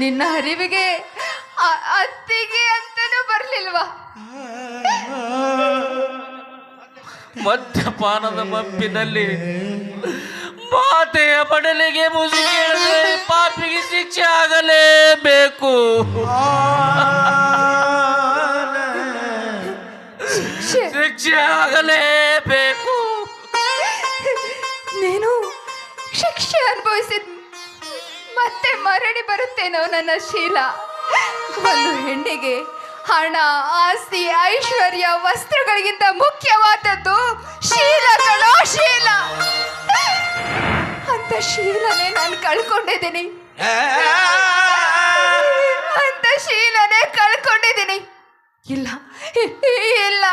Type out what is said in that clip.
ನಿನ್ನ ಅರಿವಿಗೆ ಅತ್ತಿಗೆ ಅಂತನೂ ಬರ್ಲಿಲ್ವಾ? ಮದ್ಯಪಾನದ ಮಪ್ಪಿನಲ್ಲಿ ಮಾತೆಯ ಬಡಲಿಗೆ ಮುಸುಕಿದರೆ ಪಾಪಿಗೆ ಶಿಕ್ಷೆ ಆಗಲೇಬೇಕು. ಶಿಕ್ಷೆ ಆಗಲೇಬೇಕು. ನೀನು ಶಿಕ್ಷೆ ಅನುಭವಿಸಿದ ಮತ್ತೆ ಮರಳಿ ಬರುತ್ತೇನೋ ನನ್ನ ಶೀಲ. ಒಂದು ಹೆಣ್ಣಿಗೆ ಹಣ, ಆಸ್ತಿ, ಐಶ್ವರ್ಯ, ವಸ್ತ್ರಗಳಿಗಿಂತ ಮುಖ್ಯವಾದದ್ದು ಶೀಲ ಕಣೋ, ಶೀಲ. ಅಂತ ಶೀಲನೇ ನಾನು ಕಳ್ಕೊಂಡಿದ್ದೀನಿ. ಅಂತ ಶೀಲನೇ ಕಳ್ಕೊಂಡಿದ್ದೀನಿ. ಇಲ್ಲ ಇಲ್ಲ,